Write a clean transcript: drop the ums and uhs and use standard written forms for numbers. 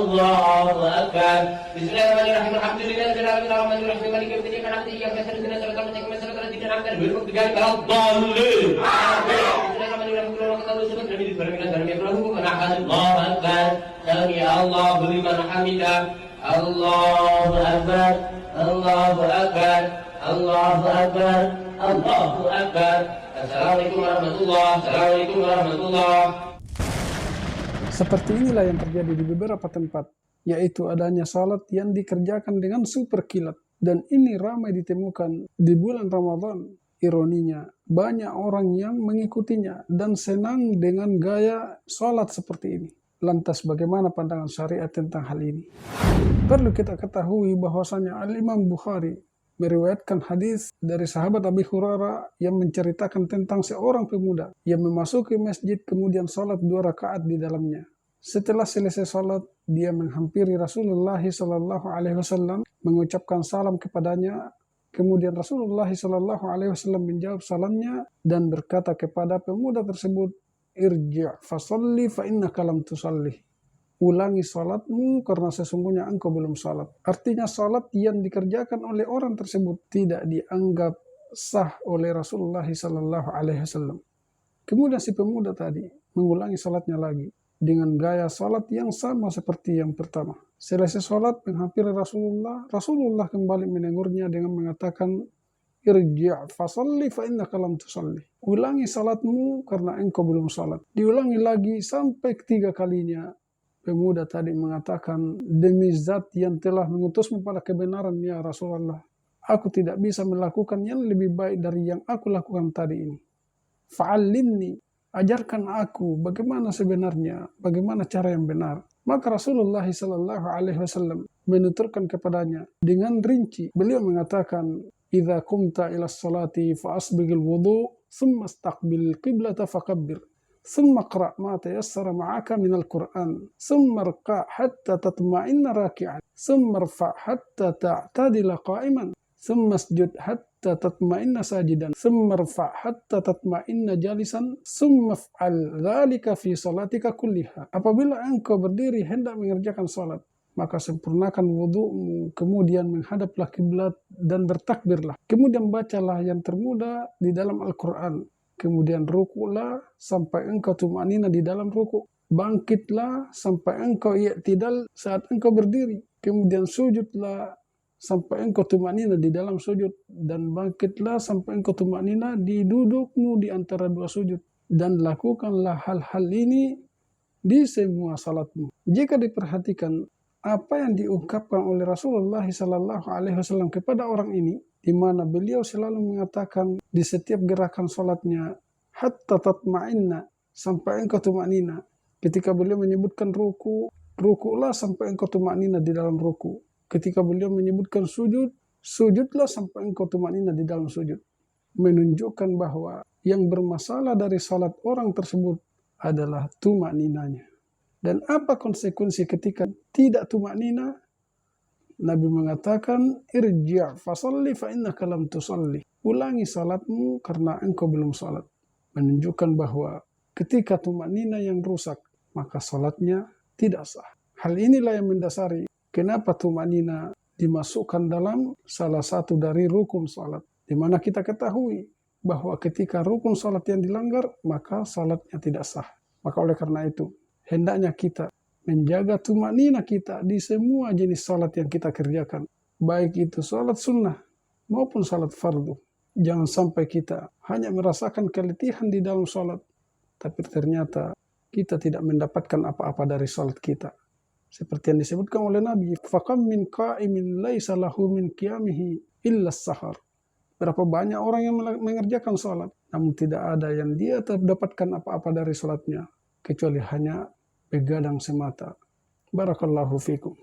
Allahu Akbar. Bismillahirrahmanirrahim. Alhamdulillahirabbil alamin arrahmanirrahim maliki yaumiddin iyyaka na'budu wa iyyaka nasta'in ihdinas siratal mustaqim siratal ladzina an'amta 'alaihim ghairil maghdubi 'alaihim waladdallin. Amin. Allahu Akbar. Sami Allahu liman hamidah. Allahu Akbar. Allahu Akbar. Allahu Akbar. Allahu Akbar. Assalamualaikum warahmatullahi wabarakatuh. Assalamualaikum warahmatullahi wabarakatuh. Seperti inilah yang terjadi di beberapa tempat, yaitu adanya salat yang dikerjakan dengan super kilat. Dan ini ramai ditemukan di bulan Ramadan. Ironinya, banyak orang yang mengikutinya dan senang dengan gaya salat seperti ini. Lantas bagaimana pandangan syariat tentang hal ini? Perlu kita ketahui bahwasanya Al-Imam Bukhari meriwayatkan hadis dari sahabat Abi Hurairah yang menceritakan tentang seorang pemuda yang memasuki masjid kemudian salat 2 rakaat di dalamnya. Setelah selesai salat, dia menghampiri Rasulullah SAW, mengucapkan salam kepadanya. Kemudian Rasulullah SAW menjawab salamnya dan berkata kepada pemuda tersebut, "Irji' fasalli fa innaka lam tusalli." Ulangi salatmu karena sesungguhnya engkau belum salat. Artinya salat yang dikerjakan oleh orang tersebut tidak dianggap sah oleh Rasulullah SAW. Kemudian si pemuda tadi mengulangi salatnya lagi dengan gaya salat yang sama seperti yang pertama. Selesai salat menghampiri Rasulullah kembali menegurnya dengan mengatakan, "Irji' fasalli fa innaka lam tusalli." Ulangi salatmu karena engkau belum salat. Diulangi lagi sampai 3 kalinya. Pemuda tadi mengatakan, "Demi zat yang telah mengutusmu pada kebenaran ya Rasulullah, aku tidak bisa melakukan yang lebih baik dari yang aku lakukan tadi ini. Fa'allimni, ajarkan aku bagaimana sebenarnya, bagaimana cara yang benar." Maka Rasulullah SAW menuturkan kepadanya dengan rinci. Beliau mengatakan, "Idza qumta ila sholati fa asbighil wudu, thumma istaqbil qiblata fakabbir. ثم اقرأ ما تيسر معك من القرآن ثم اركع حتى تطمئن راكعا ثم ارفع حتى تعتدل قائما ثم اسجد حتى تطمئن ساجدا ثم ارفع حتى تطمئن جالسا ثم افعل ذلك في صلاتك كلها." Apabila engkau berdiri hendak mengerjakan salat, maka sempurnakan wudu'mu, kemudian menghadaplah kiblat dan bertakbirlah. Kemudian bacalah yang termudah di dalam Al-Quran. Kemudian rukuklah sampai engkau tumanina di dalam rukuk. Bangkitlah sampai engkau i'tidal saat engkau berdiri. Kemudian sujudlah sampai engkau tumanina di dalam sujud. Dan bangkitlah sampai engkau tumanina di dudukmu di antara 2 sujud. Dan lakukanlah hal-hal ini di semua salatmu. Jika diperhatikan apa yang diungkapkan oleh Rasulullah SAW kepada orang ini, di mana beliau selalu mengatakan di setiap gerakan salatnya, hatta tatma'inna, sampai engkau tumanina. Ketika beliau menyebutkan ruku, rukuklah sampai engkau tumanina di dalam ruku. Ketika beliau menyebutkan sujud, sujudlah sampai engkau tumanina di dalam sujud. Menunjukkan bahwa yang bermasalah dari salat orang tersebut adalah tumaninanya. Dan apa konsekuensi ketika tidak tumanina? Nabi mengatakan, "Irji' fasalli fa innaka lam tusalli." Ulangi salatmu karena engkau belum salat. Menunjukkan bahwa ketika tumanina yang rusak, maka salatnya tidak sah. Hal inilah yang mendasari kenapa tumanina dimasukkan dalam salah satu dari rukun salat. Di mana kita ketahui bahwa ketika rukun salat yang dilanggar, maka salatnya tidak sah. Maka oleh karena itu, hendaknya kita menjaga tumanina kita di semua jenis salat yang kita kerjakan. Baik itu salat sunnah maupun salat fardu. Jangan sampai kita hanya merasakan keletihan di dalam salat, tapi ternyata kita tidak mendapatkan apa-apa dari salat kita. Seperti yang disebutkan oleh Nabi, "Fakam min qa'imin laisa lahu min qiyamihi illa as-sahar." Berapa banyak orang yang mengerjakan salat, namun tidak ada yang dia terdapatkan apa-apa dari salatnya, kecuali hanya begadang semata. Barakallahu fikum.